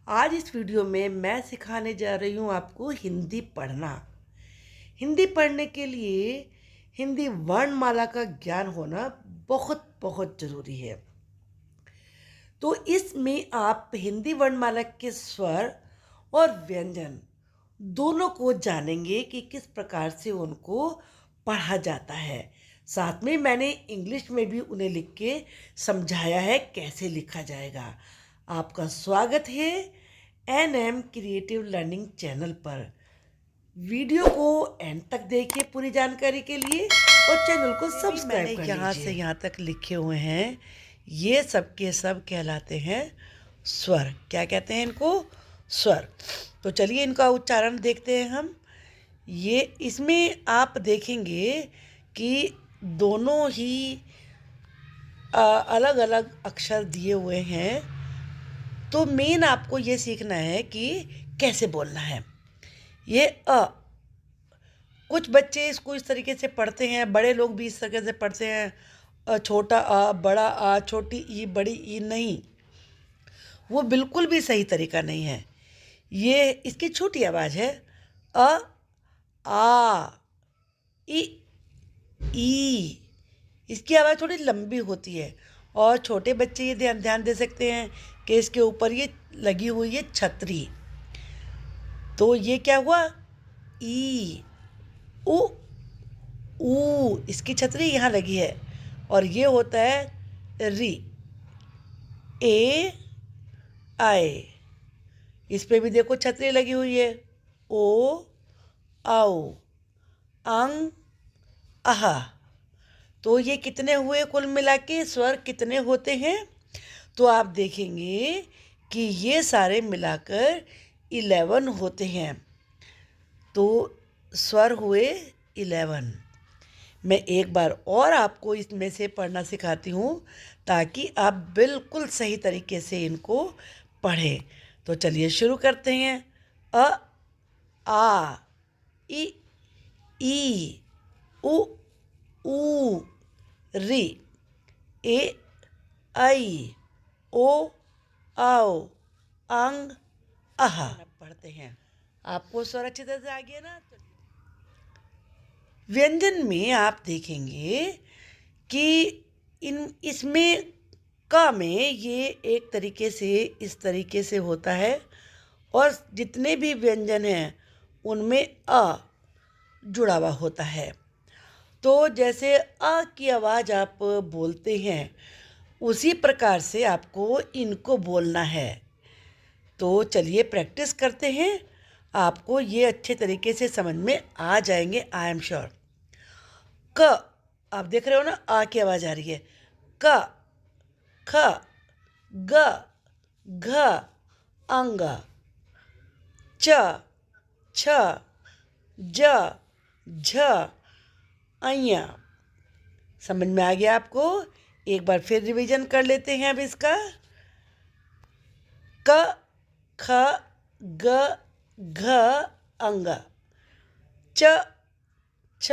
आज इस वीडियो में मैं सिखाने जा रही हूँ आपको हिंदी पढ़ना। हिंदी पढ़ने के लिए हिंदी वर्णमाला का ज्ञान होना बहुत बहुत ज़रूरी है। तो इसमें आप हिंदी वर्णमाला के स्वर और व्यंजन दोनों को जानेंगे कि किस प्रकार से उनको पढ़ा जाता है। साथ में मैंने इंग्लिश में भी उन्हें लिख के समझाया है कैसे लिखा जाएगा। आपका स्वागत है एनएम क्रिएटिव लर्निंग चैनल पर। वीडियो को एंड तक देखिए पूरी जानकारी के लिए और चैनल को सब्सक्राइब कर लीजिए। यहाँ से यहाँ तक लिखे हुए हैं, ये सब के सब कहलाते हैं स्वर। क्या कहते हैं इनको? स्वर। तो चलिए इनका उच्चारण देखते हैं हम। ये इसमें आप देखेंगे कि दोनों ही अलग अलग अक्षर दिए हुए हैं। तो मेन आपको ये सीखना है कि कैसे बोलना है। ये कुछ बच्चे इसको इस तरीके से पढ़ते हैं, बड़े लोग भी इस तरीके से पढ़ते हैं, छोटा आ, बड़ा आ, छोटी ई, बड़ी ई। नहीं, वो बिल्कुल भी सही तरीका नहीं है। ये इसकी छोटी आवाज़ है अ, आ, ई। इसकी आवाज़ थोड़ी लंबी होती है। और छोटे बच्चे ये ध्यान ध्यान दे सकते हैं कि इसके ऊपर ये लगी हुई है छतरी। तो ये क्या हुआ? ई, उ, ऊ। इसकी छतरी यहाँ लगी है। और ये होता है री, ए, आए। इस पे भी देखो छतरी लगी हुई है। ओ, आओ, अंग, आहा। तो ये कितने हुए कुल मिला के? स्वर कितने होते हैं? तो आप देखेंगे कि ये सारे मिलाकर 11 होते हैं। तो स्वर हुए 11। मैं एक बार और आपको इसमें से पढ़ना सिखाती हूँ ताकि आप बिल्कुल सही तरीके से इनको पढ़ें। तो चलिए शुरू करते हैं। अ, आ, ई, उ, ऊ, री, ए, आई, ओ, आओ, अंग, आहा। पढ़ते हैं। आपको स्वर अच्छी तरह से आ गया ना? व्यंजन में आप देखेंगे कि इसमें क में ये एक तरीके से इस तरीके से होता है। और जितने भी व्यंजन हैं उनमें अ जुड़ा हुआ होता है। तो जैसे अ की आवाज़ आप बोलते हैं उसी प्रकार से आपको इनको बोलना है। तो चलिए प्रैक्टिस करते हैं। आपको ये अच्छे तरीके से समझ में आ जाएंगे, आई एम श्योर। क, आप देख रहे हो ना, आ की आवाज़ आ रही है। क, ख, ग, घ, अंग, च, छ, ज, झ, अइया। समझ में आ गया आपको? एक बार फिर रिवीजन कर लेते हैं अब इसका। क, ख, ग, घ, अंग, च, छ,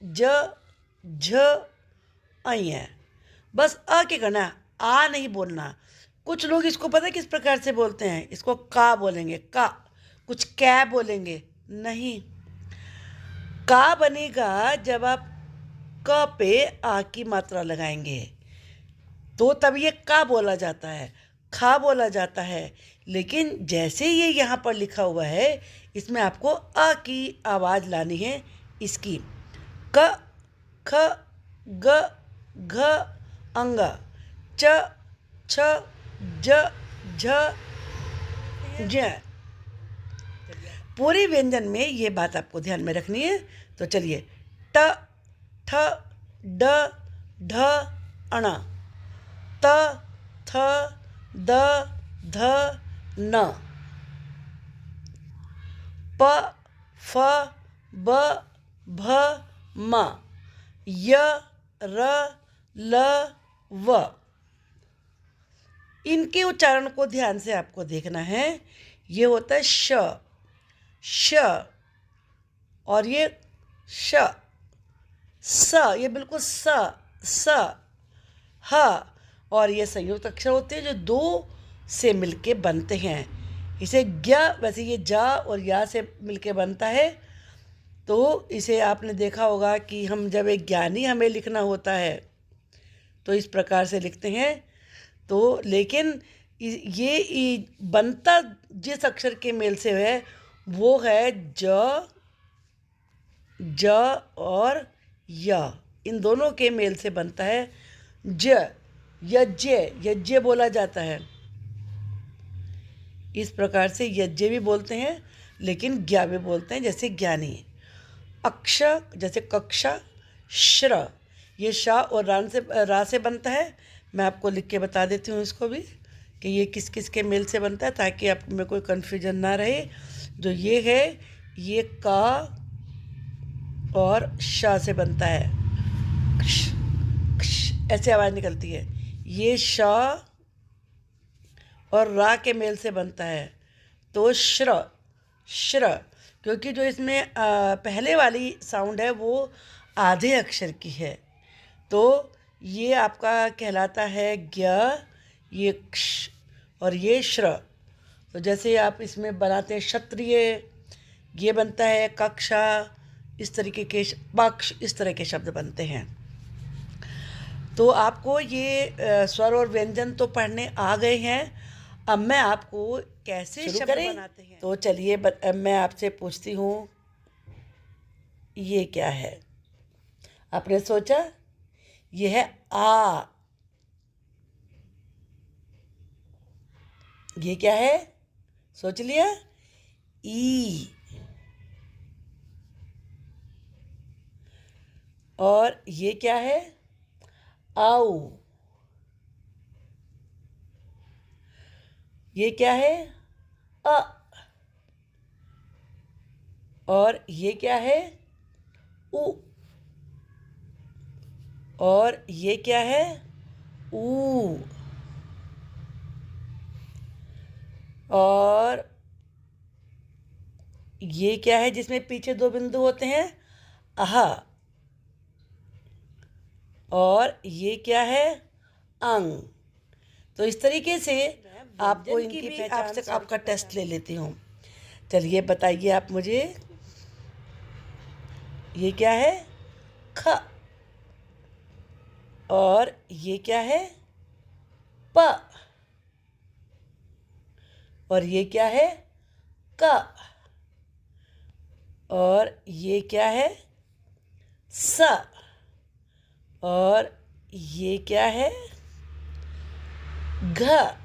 ज, झ, अइया। बस अ के करना, आ नहीं बोलना। कुछ लोग इसको पता है किस प्रकार से बोलते हैं? इसको का बोलेंगे, का। कुछ कै बोलेंगे। नहीं, का बनेगा जब आप क पे आ की मात्रा लगाएंगे तो तब ये का बोला जाता है, खा बोला जाता है। लेकिन जैसे ये यहाँ पर लिखा हुआ है इसमें आपको अ की आवाज़ लानी है इसकी। क, ख, ग, घ, अंग, च, छ, ज, झ, ज। पूरे व्यंजन में ये बात आपको ध्यान में रखनी है। तो चलिए ट, ठ, ड, ढ, अण, त, थ, द, ध, न, प, फ, ब, भ, म, य, र, ल, व। इनके उच्चारण को ध्यान से आपको देखना है। ये होता है श, श, और ये श, स, ये बिल्कुल स, स, ह। और ये संयुक्त अक्षर होते हैं जो दो से मिलके बनते हैं। इसे ज्ञ, वैसे ये जा और या से मिलके बनता है। तो इसे आपने देखा होगा कि हम जब एक ज्ञानी हमें लिखना होता है तो इस प्रकार से लिखते हैं। तो लेकिन ये बनता जिस अक्षर के मेल से है वो है ज, ज और य, इन दोनों के मेल से बनता है ज। यज्ञ, यज्ञ बोला जाता है। इस प्रकार से यज्ञ भी बोलते हैं लेकिन ज्ञा भी बोलते हैं, जैसे ज्ञानी। अक्ष, जैसे कक्षा। श्र, ये शा और रा से बनता है। मैं आपको लिख के बता देती हूँ इसको भी कि ये किस किस के मेल से बनता है, ताकि आप में कोई कन्फ्यूजन ना रहे। जो ये है ये का और शा से बनता है, क्ष, क्ष, ऐसे आवाज़ निकलती है। ये शा और रा के मेल से बनता है तो श्र, श्र, क्योंकि जो इसमें पहले वाली साउंड है वो आधे अक्षर की है, तो ये आपका कहलाता है ज्ञ, ये क्ष और ये श्र। तो जैसे आप इसमें बनाते हैं क्षत्रिय, ये बनता है कक्षा, इस तरीके के पक्ष, इस तरह के शब्द बनते हैं। तो आपको ये स्वर और व्यंजन तो पढ़ने आ गए हैं। अब मैं आपको कैसे शब्द बनाते हैं तो चलिए मैं आपसे पूछती हूँ, ये क्या है? आपने सोचा ये है आ। ये क्या है? सोच लिया? ई। और ये क्या है? आओ। ये क्या है? अ। और ये क्या है? उ। और ये क्या है? ऊ। और ये क्या है जिसमें पीछे दो बिंदु होते हैं? अह। और ये क्या है? अंग। तो इस तरीके से आपको इनकी भी आपसे आपका टेस्ट ले लेती हूँ। चलिए बताइए आप मुझे, ये क्या है? ख। और ये क्या है? प। और ये क्या है? क। और ये क्या है? स। और ये क्या है? घ।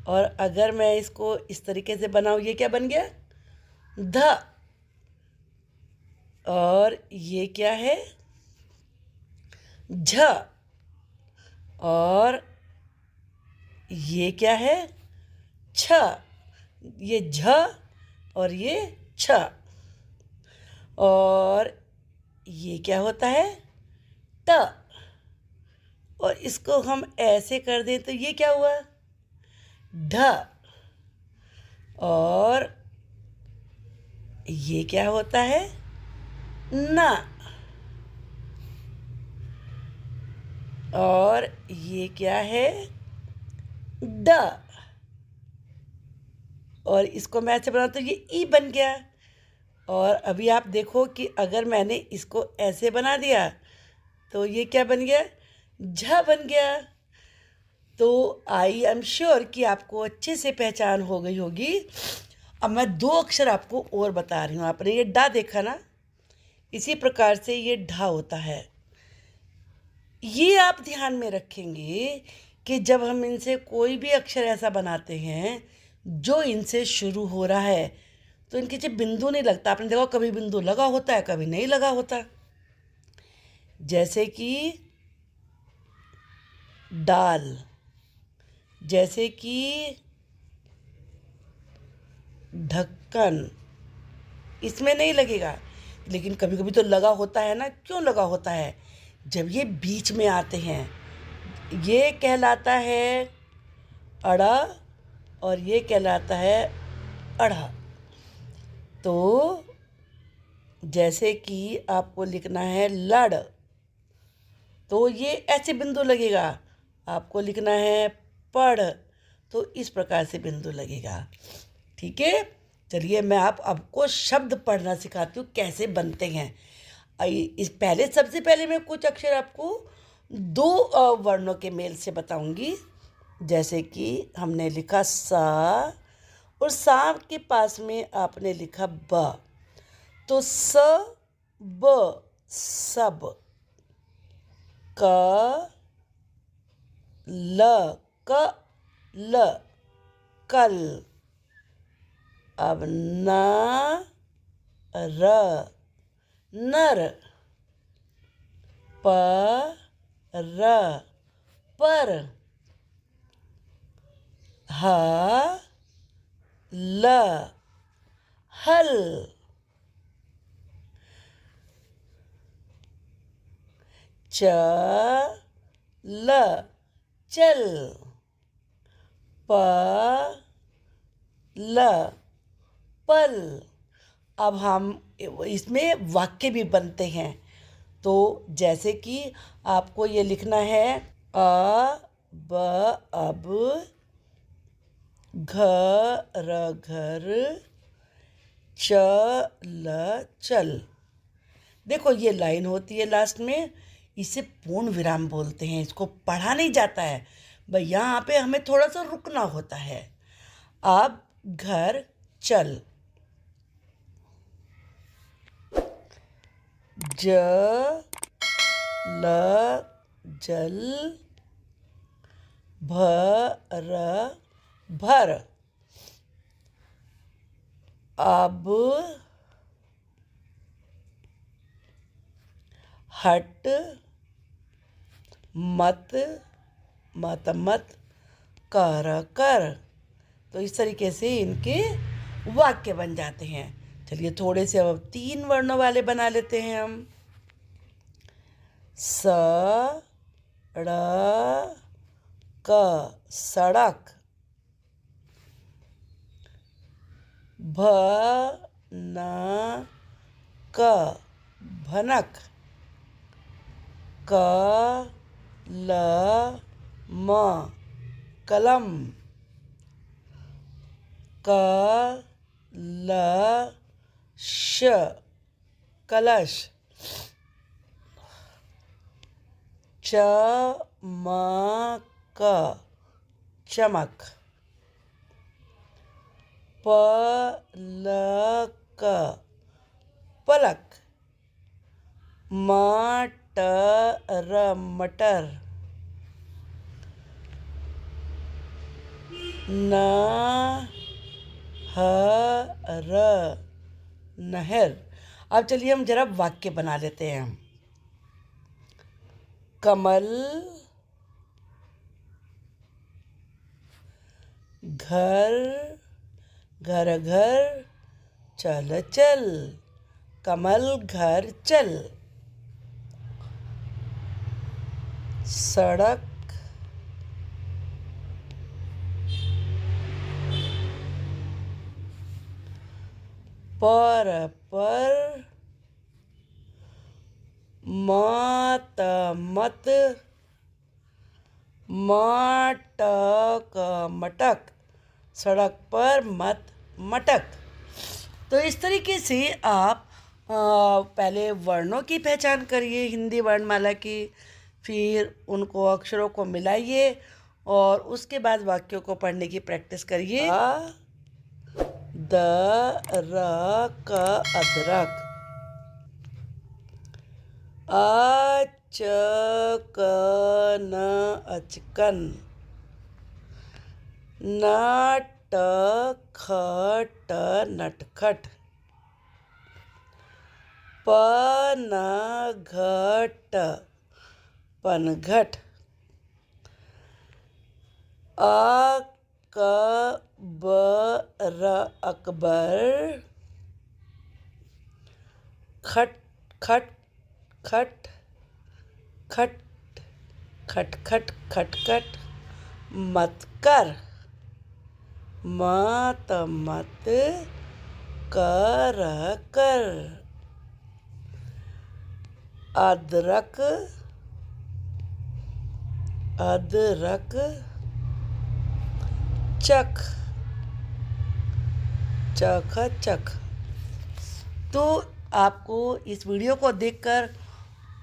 और अगर मैं इसको इस तरीके से बनाऊँ, ये क्या बन गया? ध। और ये क्या है? झ। और ये क्या है? छ। ये झ और ये छ। और ये क्या होता है? ट। और इसको हम ऐसे कर दें तो ये क्या हुआ? ढ। और ये क्या होता है? न। और ये क्या है? ड। और इसको मैं ऐसे बनाता हूँ, ये ई बन गया। और अभी आप देखो कि अगर मैंने इसको ऐसे बना दिया तो ये क्या बन गया? झ बन गया। तो आई एम श्योर कि आपको अच्छे से पहचान हो गई होगी। अब मैं दो अक्षर आपको और बता रही हूँ। आपने ये डा देखा ना, इसी प्रकार से ये ढा होता है। ये आप ध्यान में रखेंगे कि जब हम इनसे कोई भी अक्षर ऐसा बनाते हैं जो इनसे शुरू हो रहा है तो इनके जो बिंदु नहीं लगता। आपने देखा कभी बिंदु लगा होता है, कभी नहीं लगा होता। जैसे कि दाल, जैसे कि ढक्कन, इसमें नहीं लगेगा, लेकिन कभी कभी तो लगा होता है ना। क्यों लगा होता है? जब ये बीच में आते हैं, ये कहलाता है अड़ा और ये कहलाता है अड़ा। तो जैसे कि आपको लिखना है लड़, तो ये ऐसे बिंदु लगेगा। आपको लिखना है पढ़, तो इस प्रकार से बिंदु लगेगा। ठीक है, चलिए मैं आपको शब्द पढ़ना सिखाती हूँ कैसे बनते हैं। इस पहले सबसे पहले मैं कुछ अक्षर आपको दो वर्णों के मेल से बताऊंगी। जैसे कि हमने लिखा सा और सा के पास में आपने लिखा ब, तो स ब सब, क ल क ल कल, अब न र नर, प र पर, ह ल हल, च ल चल, प ल पल। अब हम इसमें वाक्य भी बनते हैं। तो जैसे कि आपको ये लिखना है ब अब, घ र घर, च ल चल। देखो ये लाइन होती है लास्ट में, इसे पूर्ण विराम बोलते हैं। इसको पढ़ा नहीं जाता है भाई, यहाँ पे हमें थोड़ा सा रुकना होता है। अब घर चल, ज ल जल, भ र भर, अब हट मत मत मत कर कर। तो इस तरीके से इनके वाक्य बन जाते हैं। चलिए थोड़े से अब 3 वर्णों वाले बना लेते हैं हम। स ड़ क सड़क, भ न क भनक, क ल म कलम, क ल श कलश, च म क चमक, प ल क पलक, म ट र मटर, न ह र नहर। अब चलिए हम जरा वाक्य बना लेते हैं। कमल, घर घर घर चल चल, कमल घर चल, सड़क, पर मत मत, मटक मटक, सड़क पर मत मटक। तो इस तरीके से आप पहले वर्णों की पहचान करिए हिंदी वर्णमाला की, फिर उनको अक्षरों को मिलाइए और उसके बाद वाक्यों को पढ़ने की प्रैक्टिस करिए। द र क अदरक, अच क न अचकन, नट खट नटखट, पन घट पनघट, अकबर अकबर, खट खट खट खट खटखट खटखट, मत मत कर कर, अदरक अदरक, चक चक। तो आपको इस वीडियो को देखकर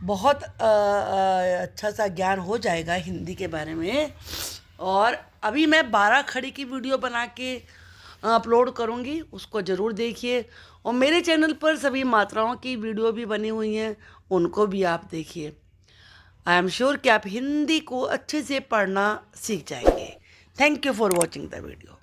बहुत अच्छा सा ज्ञान हो जाएगा हिंदी के बारे में। और अभी मैं 12 खड़ी की वीडियो बना के अपलोड करूँगी, उसको ज़रूर देखिए। और मेरे चैनल पर सभी मात्राओं की वीडियो भी बनी हुई हैं, उनको भी आप देखिए। आई एम श्योर कि आप हिंदी को अच्छे से पढ़ना सीख जाएंगे। Thank you for watching the video.